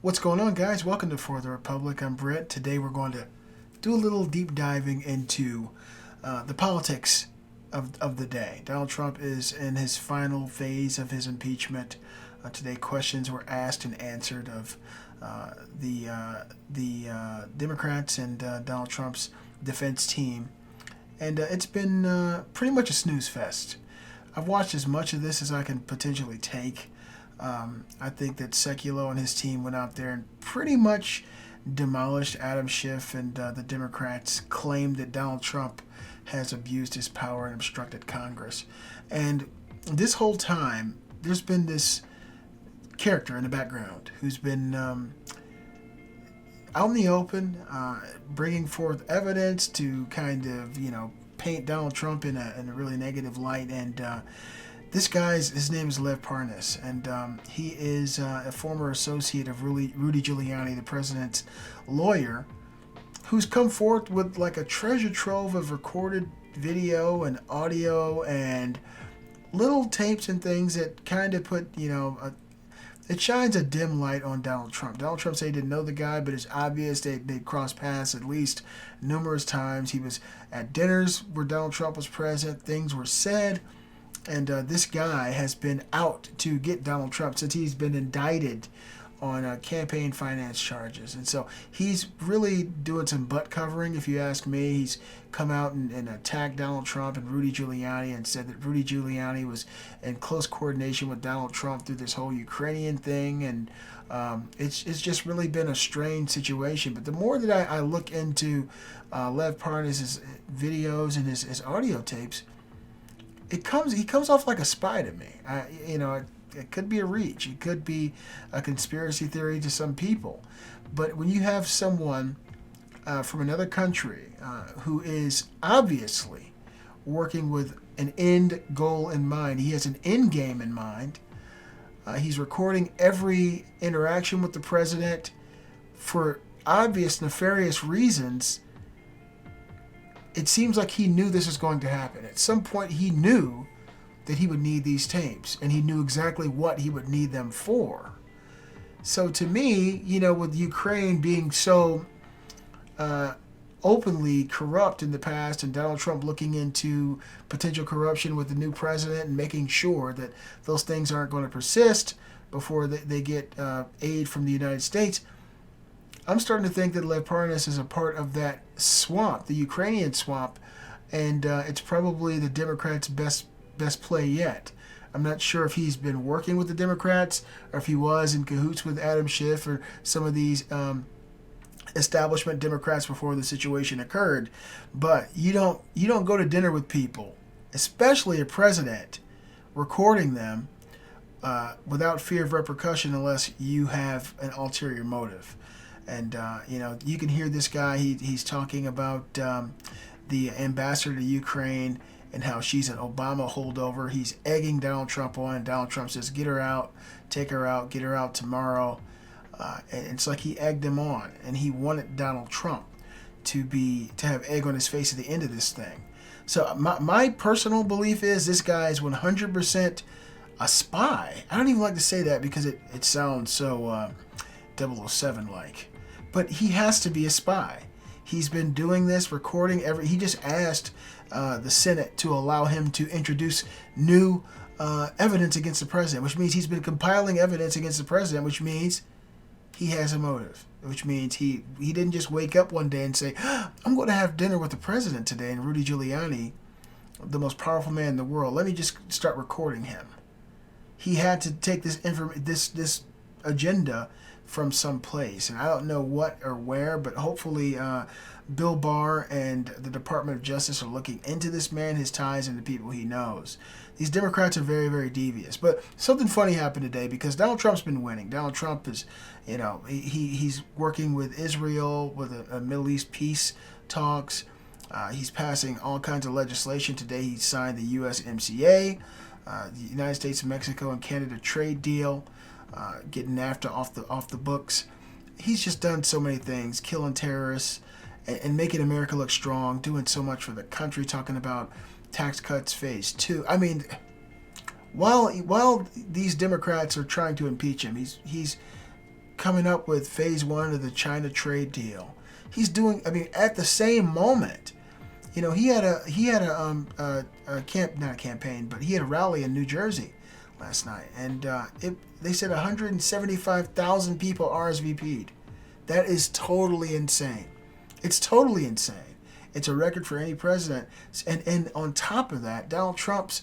What's going on, guys? Welcome to For the Republic. I'm Brett. Today we're going to do a little deep diving into the politics of the day. Donald Trump is in his final phase of his impeachment. Today, questions were asked and answered of the Democrats and Donald Trump's defense team, and it's been pretty much a snooze fest. I've watched as much of this as I can potentially take. I think that Sekulow and his team went out there and pretty much demolished Adam Schiff, and the Democrats claimed that Donald Trump has abused his power and obstructed Congress. And this whole time, there's been this character in the background who's been out in the open, bringing forth evidence to kind of, paint Donald Trump in a really negative light. And this his name is Lev Parnas, and he is a former associate of Rudy Giuliani, the president's lawyer, who's come forth with like a treasure trove of recorded video and audio and little tapes and things that kind of put, it shines a dim light on Donald Trump. Donald Trump said he didn't know the guy, but it's obvious they crossed paths at least numerous times. He was at dinners where Donald Trump was present. Things were said. And this guy has been out to get Donald Trump since he's been indicted on campaign finance charges. And so he's really doing some butt covering, if you ask me. He's come out and attacked Donald Trump and Rudy Giuliani and said that Rudy Giuliani was in close coordination with Donald Trump through this whole Ukrainian thing. And it's just really been a strange situation. But the more that I look into Lev Parnas' videos and his audio tapes, he comes off like a spy to me. It could be a reach. It could be a conspiracy theory to some people. But when you have someone from another country who is obviously working with an end goal in mind, he has an end game in mind. He's recording every interaction with the president for obvious nefarious reasons. It seems like he knew this was going to happen. At some point, he knew that he would need these tapes, and he knew exactly what he would need them for. So to me, with Ukraine being so openly corrupt in the past, and Donald Trump looking into potential corruption with the new president and making sure that those things aren't going to persist before they get aid from the United States, I'm starting to think that Lev Parnas is a part of that swamp, the Ukrainian swamp, and it's probably the Democrats' best play yet. I'm not sure if he's been working with the Democrats or if he was in cahoots with Adam Schiff or some of these establishment Democrats before the situation occurred. But you don't go to dinner with people, especially a president, recording them without fear of repercussion unless you have an ulterior motive. And, you can hear this guy, he's talking about the ambassador to Ukraine and how she's an Obama holdover. He's egging Donald Trump on, and Donald Trump says, get her out, take her out, get her out tomorrow. And it's like he egged him on, and he wanted Donald Trump to have egg on his face at the end of this thing. So my personal belief is this guy is 100% a spy. I don't even like to say that because it sounds so 007-like. But he has to be a spy. He's been doing this, recording he just asked the Senate to allow him to introduce new evidence against the president, which means he's been compiling evidence against the president, which means he has a motive, which means he didn't just wake up one day and say, I'm going to have dinner with the president today, and Rudy Giuliani, the most powerful man in the world, let me just start recording him. He had to take this agenda from some place, and I don't know what or where, but hopefully Bill Barr and the Department of Justice are looking into this man, his ties, and the people he knows. These Democrats are very, very devious. But something funny happened today because Donald Trump's been winning. Donald Trump is, he's working with Israel with a Middle East peace talks. He's passing all kinds of legislation. Today he signed the USMCA, the United States, Mexico, and Canada trade deal. Getting NAFTA off the books. He's just done so many things, killing terrorists and making America look strong, doing so much for the country, talking about tax cuts phase 2. I mean, while these Democrats are trying to impeach him, he's coming up with phase one of the China trade deal. He's doing. I mean, at the same moment, he had a camp, not a campaign, but he had a rally in New Jersey last night, and they said 175,000 people RSVP'd. That is totally insane. It's totally insane. It's a record for any president, and on top of that, Donald Trump's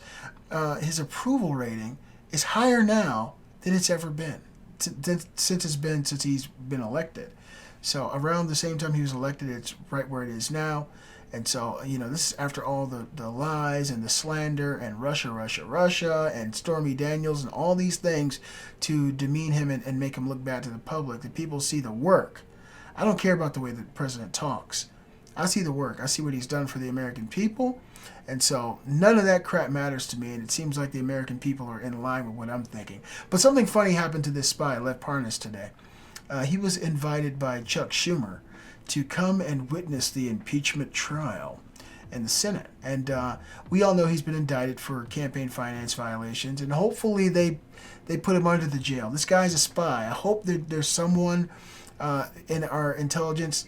his approval rating is higher now than it's ever been since he's been elected. So around the same time he was elected, it's right where it is now. And so, this is after all the lies and the slander and Russia, and Stormy Daniels and all these things to demean him and make him look bad to the public. The people see the work. I don't care about the way the president talks. I see the work. I see what he's done for the American people. And so none of that crap matters to me. And it seems like the American people are in line with what I'm thinking. But something funny happened to this spy, Lev Parnas, today. He was invited by Chuck Schumer to come and witness the impeachment trial in the Senate. And we all know he's been indicted for campaign finance violations. And hopefully they put him under the jail. This guy's a spy. I hope that there's someone in our intelligence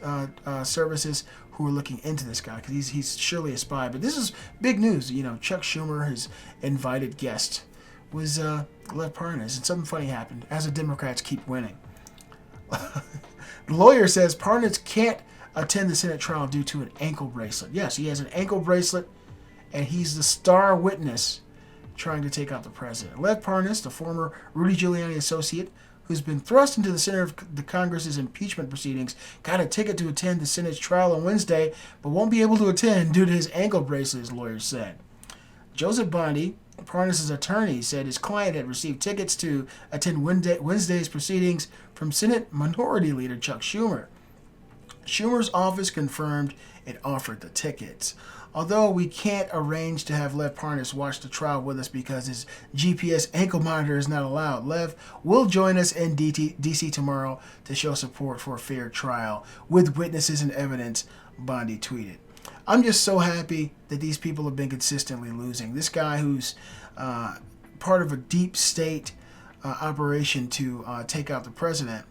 services who are looking into this guy, because he's surely a spy. But this is big news. Chuck Schumer, his invited guest, was Lev Parnas, and something funny happened as the Democrats keep winning. The lawyer says Parnas can't attend the Senate trial due to an ankle bracelet. Yes, he has an ankle bracelet, and he's the star witness trying to take out the president. Lev Parnas, the former Rudy Giuliani associate, who's been thrust into the center of the Congress's impeachment proceedings, got a ticket to attend the Senate's trial on Wednesday, but won't be able to attend due to his ankle bracelet, his lawyer said. Joseph Bondi, Parnas' attorney, said his client had received tickets to attend Wednesday's proceedings from Senate Minority Leader Chuck Schumer. Schumer's office confirmed it offered the tickets. Although we can't arrange to have Lev Parnas watch the trial with us because his GPS ankle monitor is not allowed, Lev will join us in D.C. tomorrow to show support for a fair trial with witnesses and evidence, Bondi tweeted. I'm just so happy that these people have been consistently losing. This guy who's part of a deep state operation to take out the president.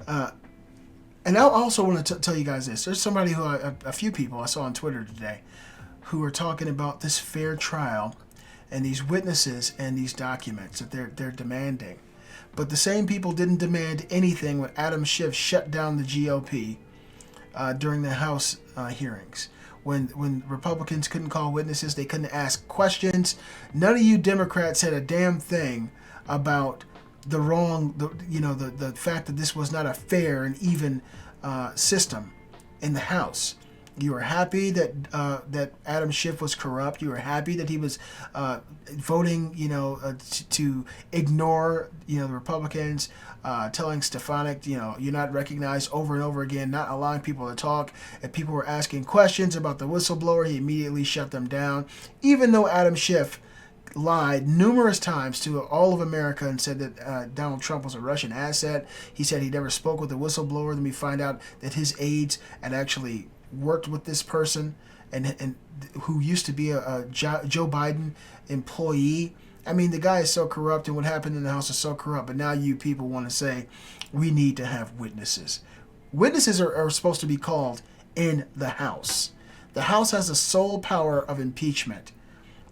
And I also want to tell you guys this. There's somebody a few people I saw on Twitter today who are talking about this fair trial and these witnesses and these documents that they're demanding. But the same people didn't demand anything when Adam Schiff shut down the GOP during the House hearings. When Republicans couldn't call witnesses, they couldn't ask questions. None of you Democrats said a damn thing about the fact that this was not a fair and even system in the House. You were happy that Adam Schiff was corrupt. You were happy that he was voting, to ignore, the Republicans, telling Stefanik, you're not recognized over and over again, not allowing people to talk. If people were asking questions about the whistleblower, he immediately shut them down, even though Adam Schiff lied numerous times to all of America and said that Donald Trump was a Russian asset. He said he never spoke with the whistleblower. Then we find out that his aides had actually worked with this person and who used to be a Joe Biden employee. I mean, the guy is so corrupt, and what happened in the House is so corrupt. But now you people want to say we need to have witnesses. Witnesses are supposed to be called in the House. The House has the sole power of impeachment.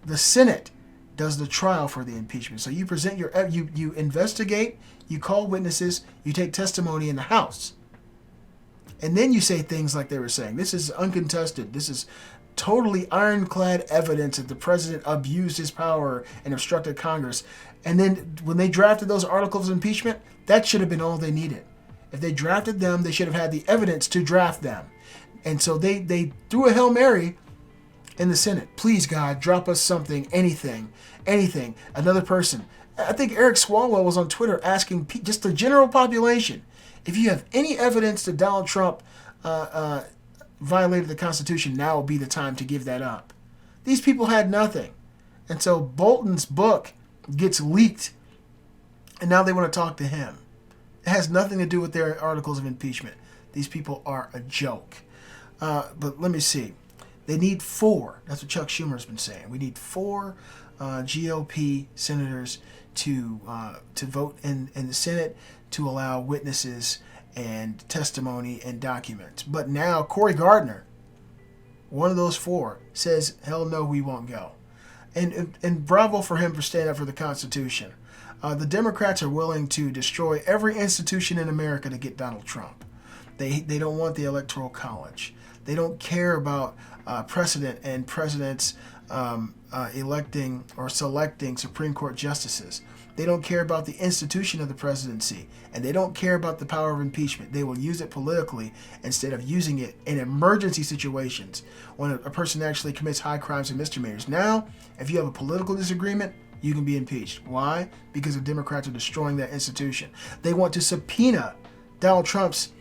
The Senate does the trial for the impeachment. So you present you investigate, you call witnesses, you take testimony in the House. And then you say things like they were saying. This is uncontested. This is totally ironclad evidence that the president abused his power and obstructed Congress. And then when they drafted those articles of impeachment, that should have been all they needed. If they drafted them, they should have had the evidence to draft them. And so they threw a Hail Mary in the Senate. Please, God, drop us something, anything. Another person. I think Eric Swalwell was on Twitter asking just the general population, if you have any evidence that Donald Trump violated the Constitution, now will be the time to give that up. These people had nothing. And so Bolton's book gets leaked, and now they want to talk to him. It has nothing to do with their articles of impeachment. These people are a joke. But let me see. They need 4. That's what Chuck Schumer's been saying. We need 4 GOP senators to vote in the Senate to allow witnesses and testimony and documents. But now Cory Gardner, one of those four, says, hell no, we won't go. And bravo for him for standing up for the Constitution. The Democrats are willing to destroy every institution in America to get Donald Trump. They don't want the Electoral College. They don't care about precedent and presidents electing or selecting Supreme Court justices. They don't care about the institution of the presidency, and they don't care about the power of impeachment. They will use it politically instead of using it in emergency situations when a person actually commits high crimes and misdemeanors. Now, if you have a political disagreement, you can be impeached. Why? Because the Democrats are destroying that institution. They want to subpoena Donald Trump's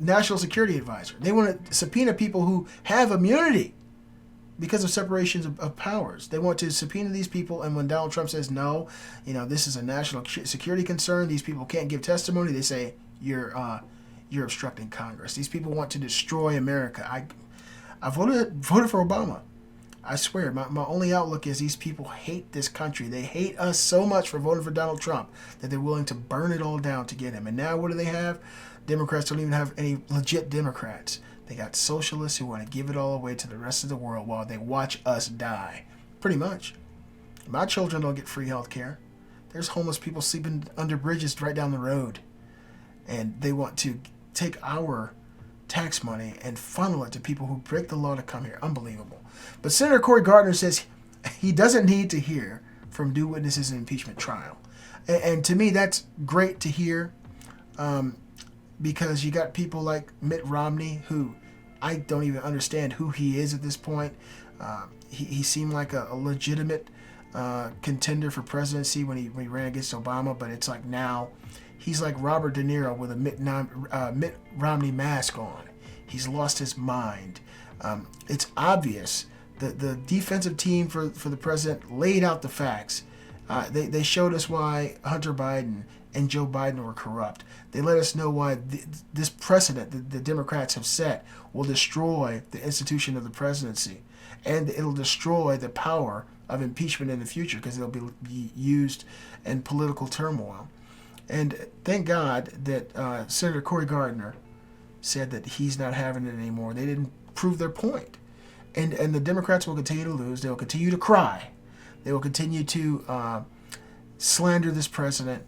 national security advisor. They want to subpoena people who have immunity because of separations of powers. They want to subpoena these people, and when Donald Trump says no, this is a national security concern, these people can't give testimony, they say you're obstructing Congress. These people want to destroy America. I voted for Obama. I swear, my only outlook is these people hate this country. They hate us so much for voting for Donald Trump that they're willing to burn it all down to get him. And now what do they have? Democrats don't even have any legit Democrats. They got socialists who want to give it all away to the rest of the world while they watch us die. Pretty much. My children don't get free health care. There's homeless people sleeping under bridges right down the road. And they want to take our tax money and funnel it to people who break the law to come here. Unbelievable. But Senator Cory Gardner says he doesn't need to hear from new witnesses in impeachment trial. And to me, that's great to hear. Because you got people like Mitt Romney, who I don't even understand who he is at this point. He seemed like a legitimate contender for presidency when he ran against Obama, but it's like now he's like Robert De Niro with a Mitt Romney mask on. He's lost his mind. It's obvious that the defensive team for the president laid out the facts. They showed us why Hunter Biden and Joe Biden were corrupt. They let us know why this precedent that the Democrats have set will destroy the institution of the presidency. And it'll destroy the power of impeachment in the future because it'll be used in political turmoil. And thank God that Senator Cory Gardner said that he's not having it anymore. They didn't prove their point. And the Democrats will continue to lose. They will continue to cry. They will continue to slander this president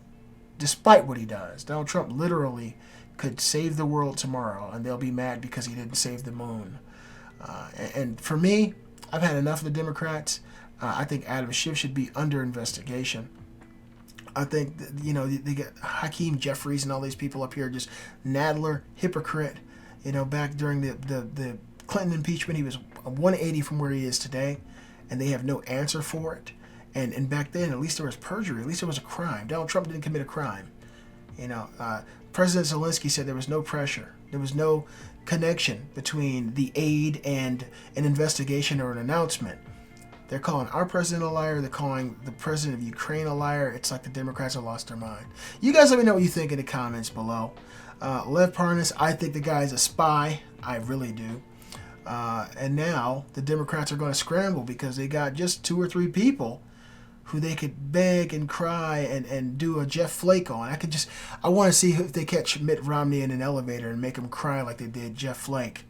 despite what he does. Donald Trump literally could save the world tomorrow, and they'll be mad because he didn't save the moon. And for me, I've had enough of the Democrats. I think Adam Schiff should be under investigation. I think that, they get Hakeem Jeffries and all these people up here, just Nadler, hypocrite. Back during the Clinton impeachment, he was 180 from where he is today, and they have no answer for it. And back then, at least there was perjury. At least there was a crime. Donald Trump didn't commit a crime. President Zelensky said there was no pressure. There was no connection between the aid and an investigation or an announcement. They're calling our president a liar. They're calling the president of Ukraine a liar. It's like the Democrats have lost their mind. You guys let me know what you think in the comments below. Lev Parnas, I think the guy is a spy. I really do. And now the Democrats are going to scramble because they got just 2 or 3 people who they could beg and cry and do a Jeff Flake on. I want to see if they catch Mitt Romney in an elevator and make him cry like they did Jeff Flake.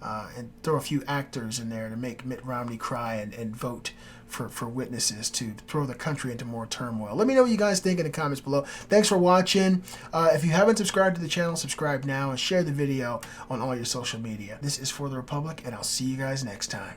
And throw a few actors in there to make Mitt Romney cry and vote for witnesses to throw the country into more turmoil. Let me know what you guys think in the comments below. Thanks for watching. If you haven't subscribed to the channel, subscribe now and share the video on all your social media. This is For the Republic, and I'll see you guys next time.